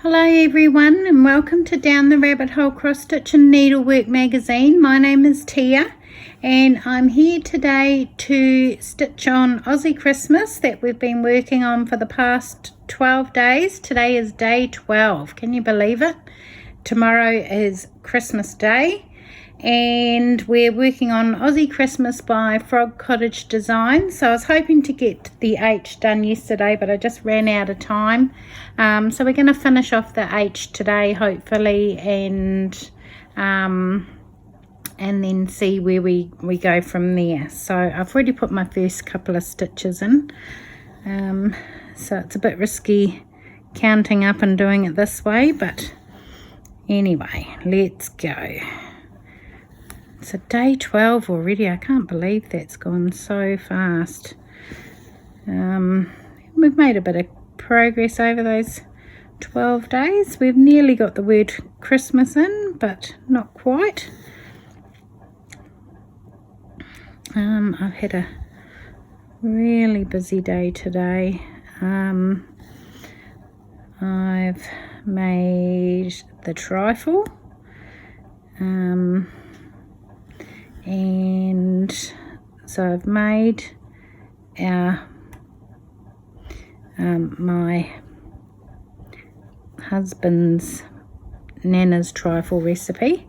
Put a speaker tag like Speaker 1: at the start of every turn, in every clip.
Speaker 1: Hello everyone, and welcome to Down the Rabbit Hole Cross Stitch and Needlework magazine. My name is Tia and I'm here today to stitch on Aussie Christmas that we've been working on for the past 12 days. Today is day 12. Can you believe it? Tomorrow is Christmas Day and we're working on Aussie Christmas by Cottage Design. So I was hoping to get the H done yesterday, but I just ran out of time. So we're going to finish off the H today, hopefully, and then see where we go from there. So I've already put my first couple of stitches in. So it's a bit risky counting up and doing it this way, but anyway, let's go. It's a day 12 already. I can't believe that's gone so fast. We've made a bit of progress over those 12 days. We've nearly got the word Christmas in, but not quite. I've had a really busy day today. I've made the trifle. And so I've made our my husband's Nana's trifle recipe,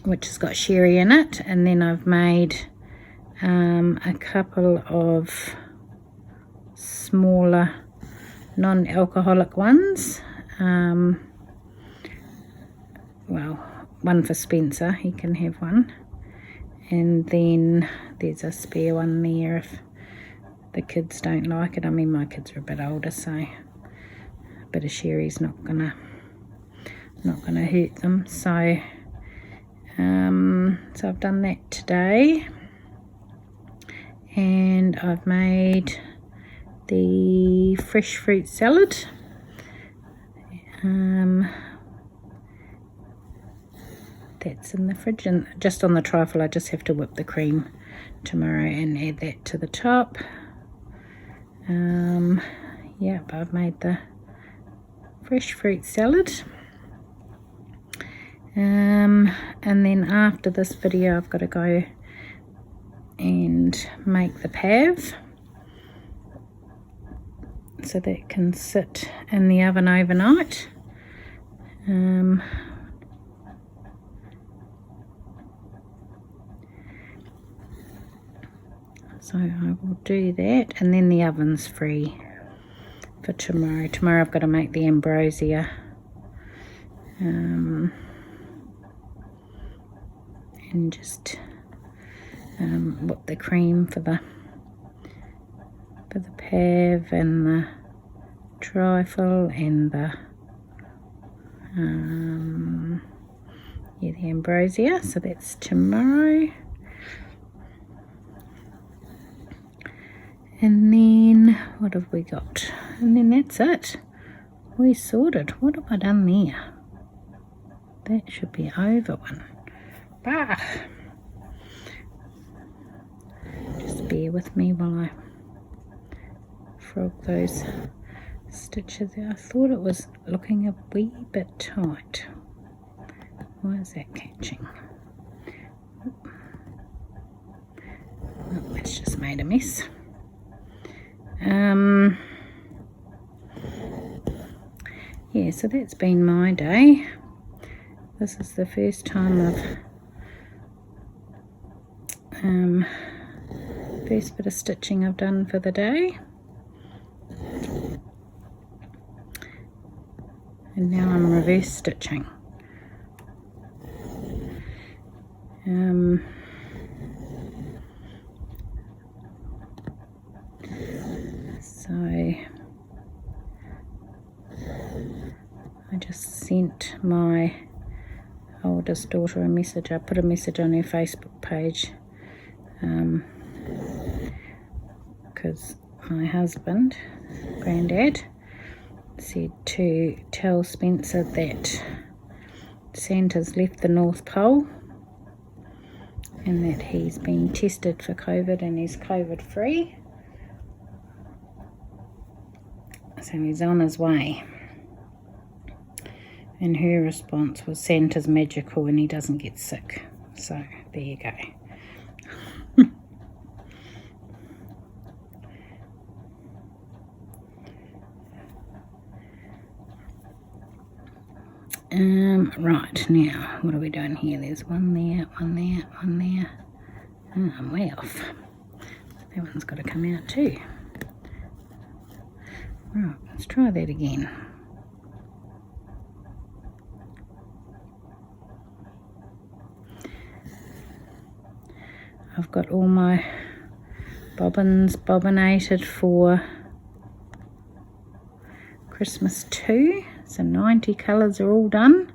Speaker 1: which has got sherry in it, and then I've made a couple of smaller non-alcoholic ones. Well, one for Spencer, he can have one, and then there's a spare one there if the kids don't like it. I mean, my kids are a bit older, so a bit of sherry's not gonna hurt them. So so I've done that today, and I've made the fresh fruit salad. That's in the fridge, and just on the trifle I just have to whip the cream tomorrow and add that to the top. Yep, I've made the fresh fruit salad, and then after this video I've got to go and make the pav so that it can sit in the oven overnight. So I will do that, and then the oven's free for tomorrow. Tomorrow I've got to make the ambrosia, and just whip the cream for the pav and the trifle and the the ambrosia. So that's tomorrow. And then what have we got? And then that's it. We sorted. What have I done there? That should be over one. Bah! Just bear with me while I frog those stitches out. I thought it was looking a wee bit tight. Why is that catching? Oh, that's just made a mess. Yeah, so that's been my day. This is the first time first bit of stitching I've done for the day, and now I'm reverse stitching. So I just sent my oldest daughter a message. I put a message on her Facebook page because my husband, Granddad, said to tell Spencer that Santa's left the North Pole and that he's been tested for COVID and he's COVID free. So he's on his way. And her response was, Santa's magical and he doesn't get sick. So there you go. Right, now, what are we doing here? There's one there, one there, one there. Oh, I'm way off. That one's got to come out too. Right, let's try that again. I've got all my bobbins bobbinated for Christmas too. So 90 colours are all done,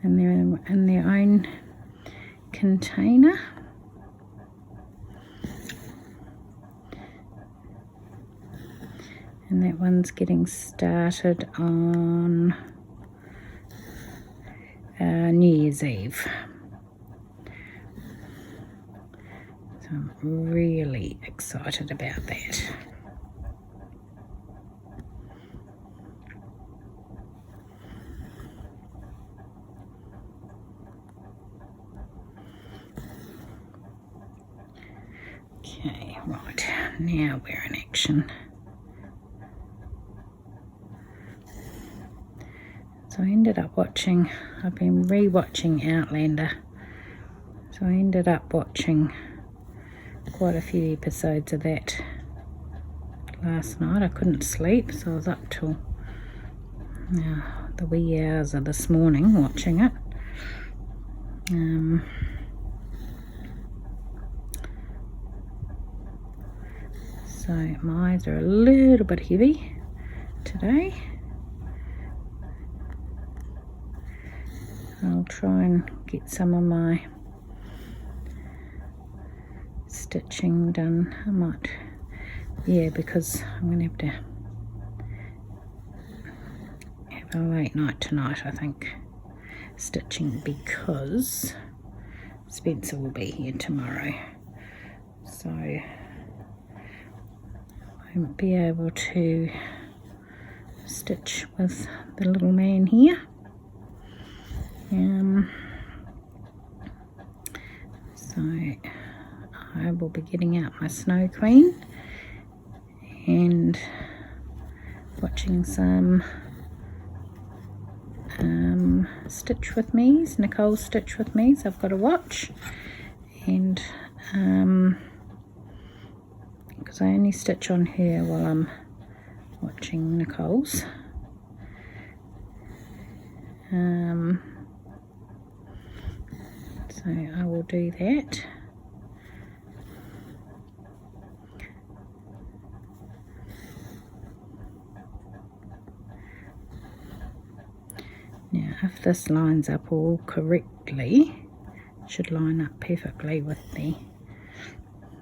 Speaker 1: and they're in their own container. And that one's getting started on New Year's Eve. So I'm really excited about that. Okay, right, now we're in action. So I ended up watching, I've been re-watching Outlander. So I ended up watching quite a few episodes of that last night. I couldn't sleep, so I was up till the wee hours of this morning watching it. So my eyes are a little bit heavy today. I'll try and get some of my stitching done. I might, yeah, because I'm going to have a late night tonight, I think, stitching, because Spencer will be here tomorrow. So I won't be able to stitch with the little man here. So I will be getting out my Snow Queen and watching some Stitch With Me's, Nicole's Stitch With Me's I've got to watch, and because I only stitch on her while I'm watching Nicole's. So I will do that. Now, if this lines up all correctly, it should line up perfectly with the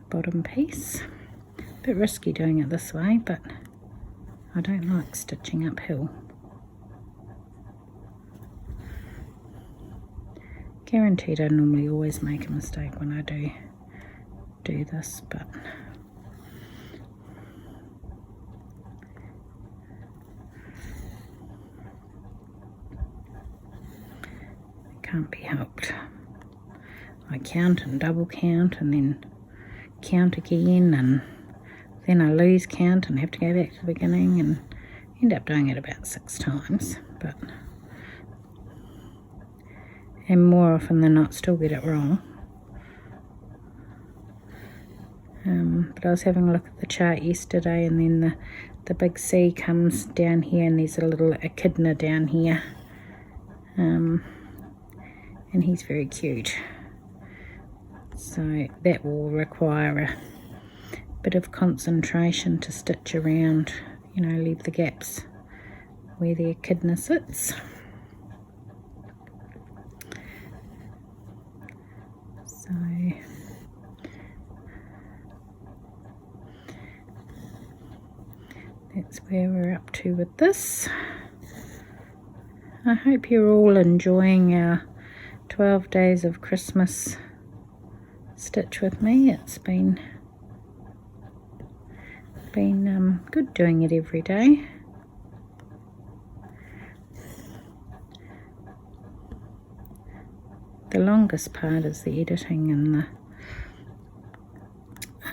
Speaker 1: bottom piece. A bit risky doing it this way, but I don't like stitching uphill. Guaranteed I normally always make a mistake when I do this, but it can't be helped. I count and double count and then count again, and then I lose count and have to go back to the beginning and end up doing it about 6 times, but and more often than not still get it wrong. But I was having a look at the chart yesterday, and then the big C comes down here, and there's a little echidna down here, and he's very cute. So that will require a bit of concentration to stitch around, you know, leave the gaps where the echidna sits. So that's where we're up to with this. I hope you're all enjoying our 12 days of Christmas Stitch With Me. It's been good doing it every day. The longest part is the editing and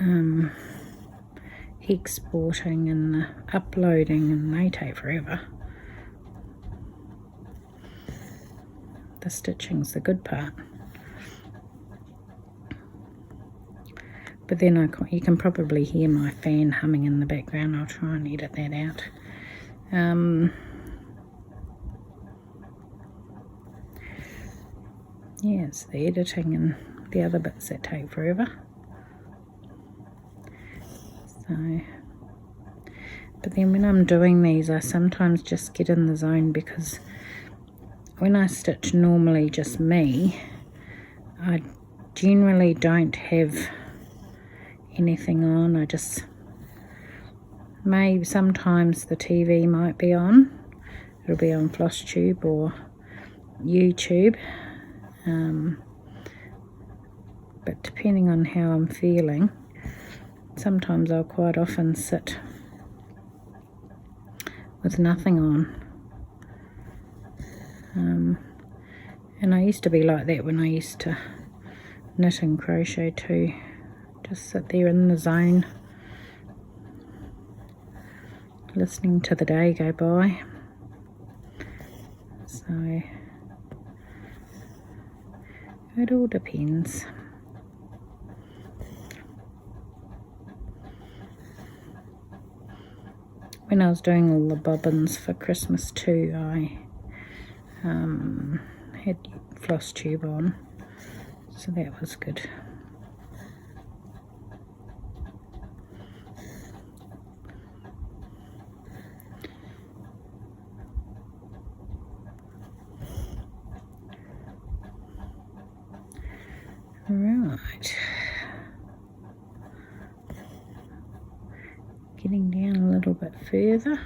Speaker 1: the exporting and the uploading, and they take forever. The stitching's the good part. But then you can probably hear my fan humming in the background. I'll try and edit that out. Yeah, it's the editing and the other bits that take forever. So, but then when I'm doing these, I sometimes just get in the zone, because when I stitch normally just me, I generally don't have anything on. I just, maybe sometimes the TV might be on. It'll be on FlossTube or YouTube. But depending on how I'm feeling, sometimes I'll quite often sit with nothing on. And I used to be like that when I used to knit and crochet too. Just sit there in the zone, listening to the day go by. So it all depends. When I was doing all the bobbins for Christmas too, I had FlossTube on, so that was good. Right, getting down a little bit further,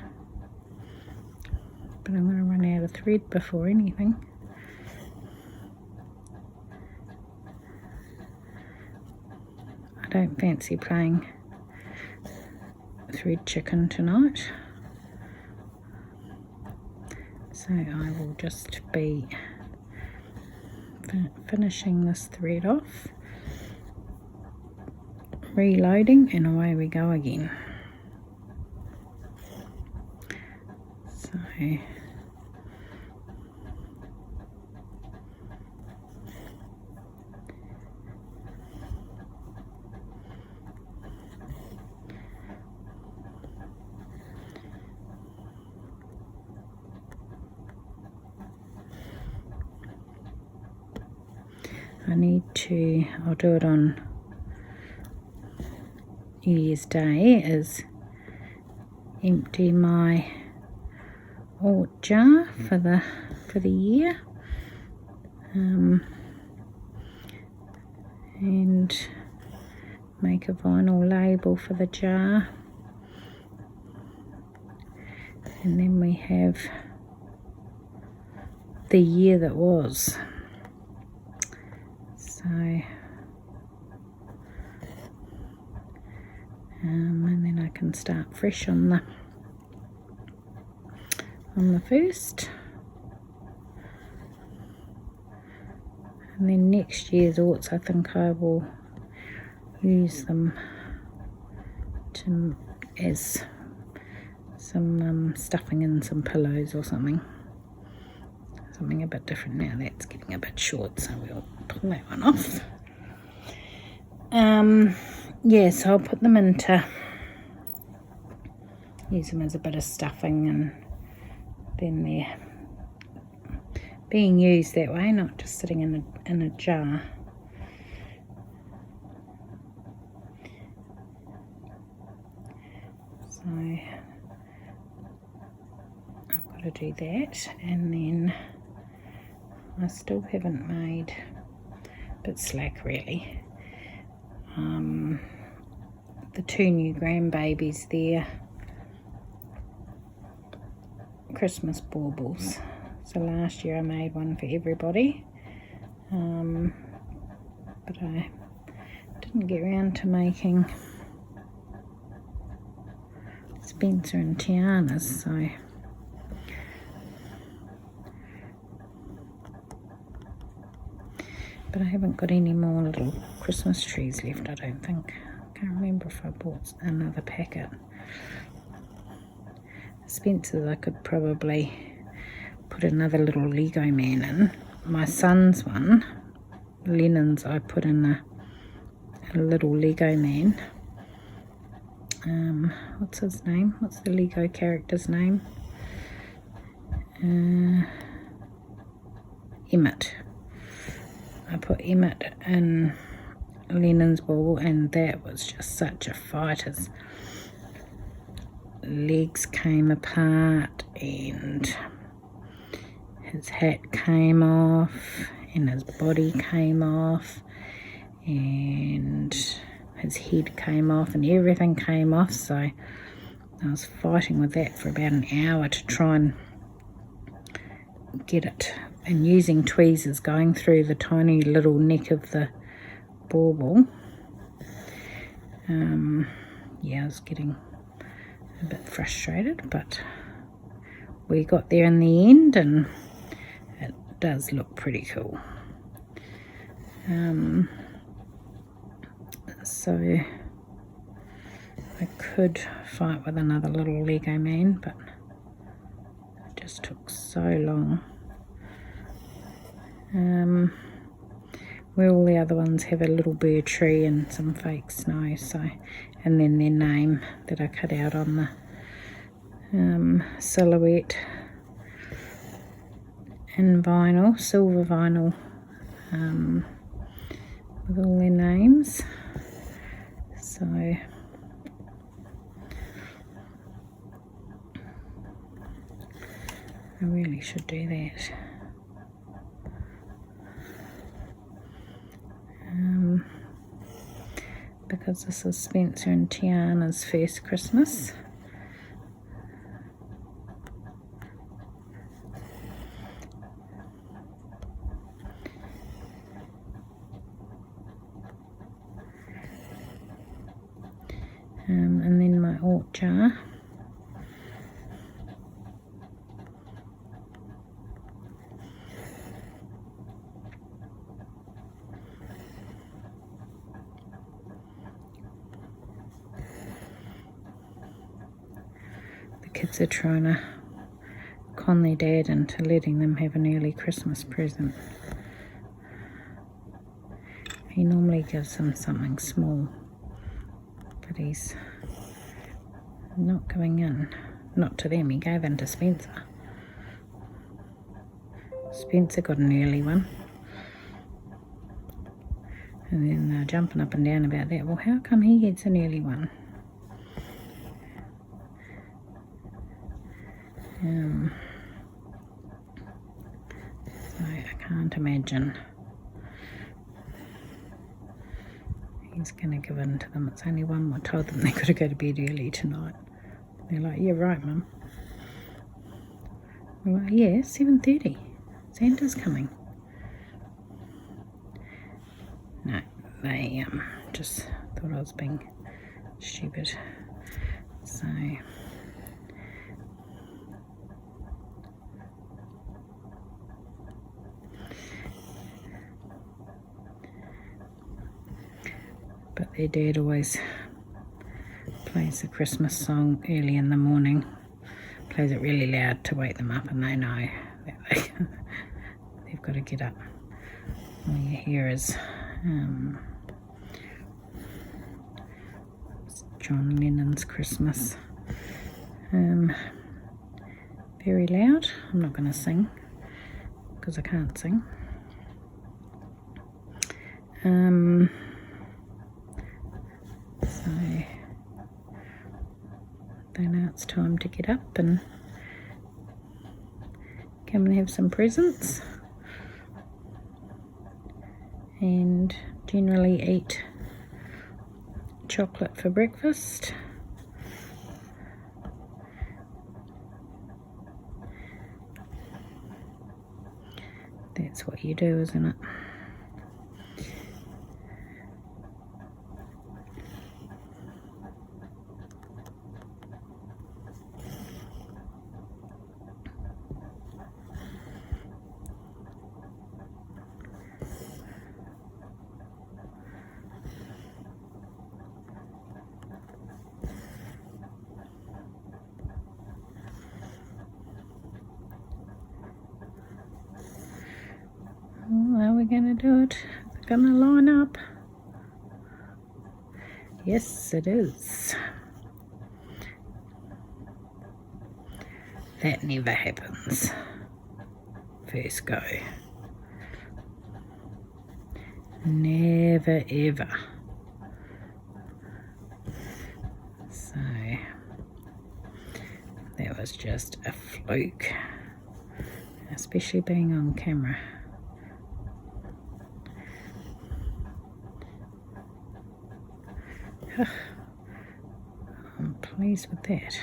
Speaker 1: but I'm going to run out of thread before anything. I don't fancy playing thread chicken tonight, so I will just be finishing this thread off, reloading, and away we go again. So I'll do it on New Year's Day, is empty my oat jar for the year, and make a vinyl label for the jar, and then we have the year that was. So, and then I can start fresh on the first, and then next year's oats, I think I will use them as some stuffing in some pillows or something a bit different. Now that's getting a bit short, so we'll pull that one off. Yes, I'll put them into, use them as a bit of stuffing, and then they're being used that way, not just sitting in a jar. So I've got to do that, and then I still haven't made, a bit slack really, the two new grandbabies there, Christmas baubles. So last year I made one for everybody, but I didn't get around to making Spencer and Tiana's, so but I haven't got any more little Christmas trees left, I don't think. I can't remember if I bought another packet. Spencer's I could probably put another little Lego man in. My son's one, Lennon's, I put in a little Lego man. What's his name? What's the Lego character's name? Emmett. I put Emmett in Lennon's wall, and that was just such a fight. His legs came apart and his hat came off and his body came off and his head came off and everything came off, so I was fighting with that for about an hour to try and get it, and using tweezers going through the tiny little neck of the bauble. Yeah, I was getting a bit frustrated, but we got there in the end and it does look pretty cool. So I could fight with another little Lego man, but it just took so long. Where all the other ones have a little bird tree and some fake snow, so, and then their name that I cut out on the silhouette in vinyl, silver vinyl, with all their names. So I really should do that. Because this is Spencer and Tiana's first Christmas. And then my art jar. Kids are trying to con their dad into letting them have an early Christmas present. He normally gives them something small, but he's not going in. Not to them, he gave in to Spencer. Spencer got an early one. And then they're jumping up and down about that. Well, how come he gets an early one? So I can't imagine he's going to give in to them. It's only one more. I told them they've got to go to bed early tonight. They're like, yeah, right, Mum. We're like, yeah, 7:30. Santa's coming. No, they just thought I was being stupid. So but their dad always plays the Christmas song early in the morning, plays it really loud to wake them up, and they know that they've got to get up. All you hear is John Lennon's Christmas. Very loud. I'm not going to sing because I can't sing. So they know it's time to get up and come and have some presents and generally eat chocolate for breakfast. That's what you do, isn't it? going to do it? Is it going to line up? Yes, it is. That never happens. First go. Never ever. So that was just a fluke, especially being on camera. I'm pleased with that.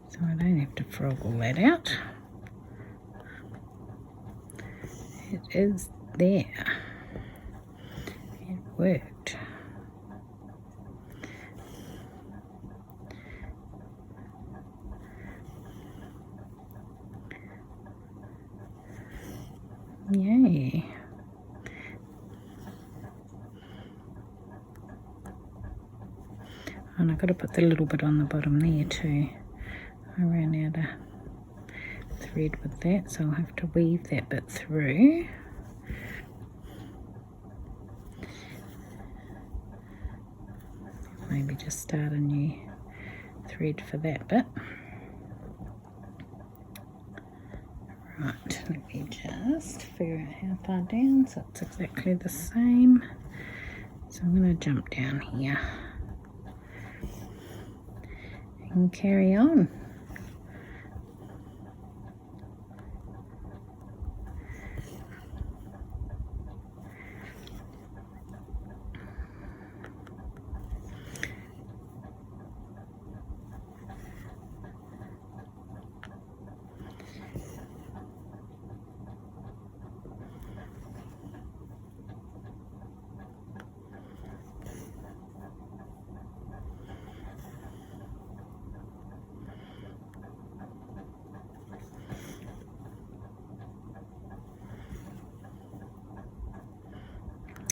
Speaker 1: So I don't have to frog all that out. It is there. It worked. Yay. And I've got to put the little bit on the bottom there too. I ran out of thread with that, so I'll have to weave that bit through. Maybe just start a new thread for that bit. Right, let me just figure out how far down, so it's exactly the same. So I'm going to jump down here and carry on.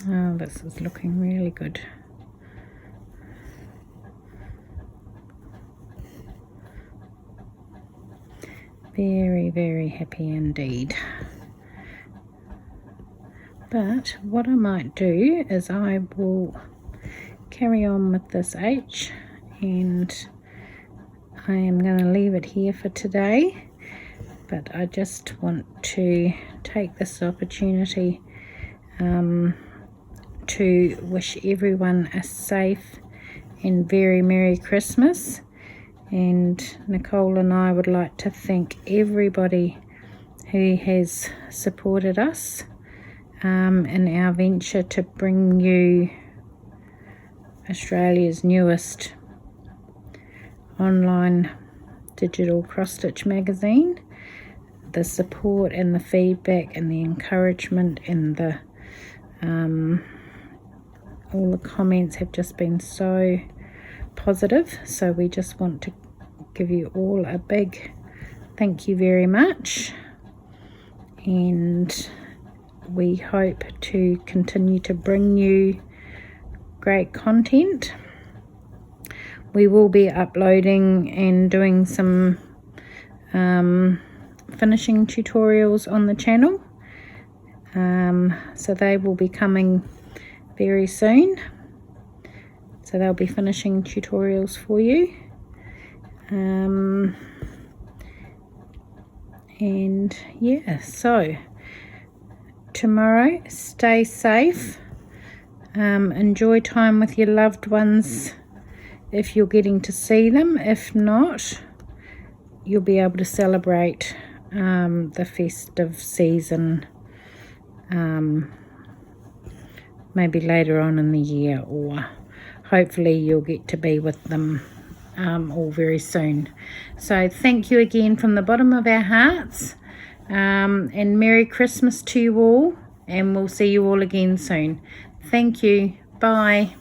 Speaker 1: Oh, this is looking really good. Very, very happy indeed. But what I might do is I will carry on with this H, and I am going to leave it here for today. But I just want to take this opportunity to wish everyone a safe and very Merry Christmas. And Nicole and I would like to thank everybody who has supported us in our venture to bring you Australia's newest online digital cross-stitch magazine. The support and the feedback and the encouragement and the all the comments have just been so positive, so we just want to give you all a big thank you very much, and we hope to continue to bring you great content. We will be uploading and doing some finishing tutorials on the channel, so they will be coming very soon. So they'll be finishing tutorials for you, and yeah, so tomorrow, stay safe, enjoy time with your loved ones if you're getting to see them. If not, you'll be able to celebrate the festive season maybe later on in the year, or hopefully you'll get to be with them all very soon. So thank you again from the bottom of our hearts, and Merry Christmas to you all, and we'll see you all again soon. Thank you. Bye.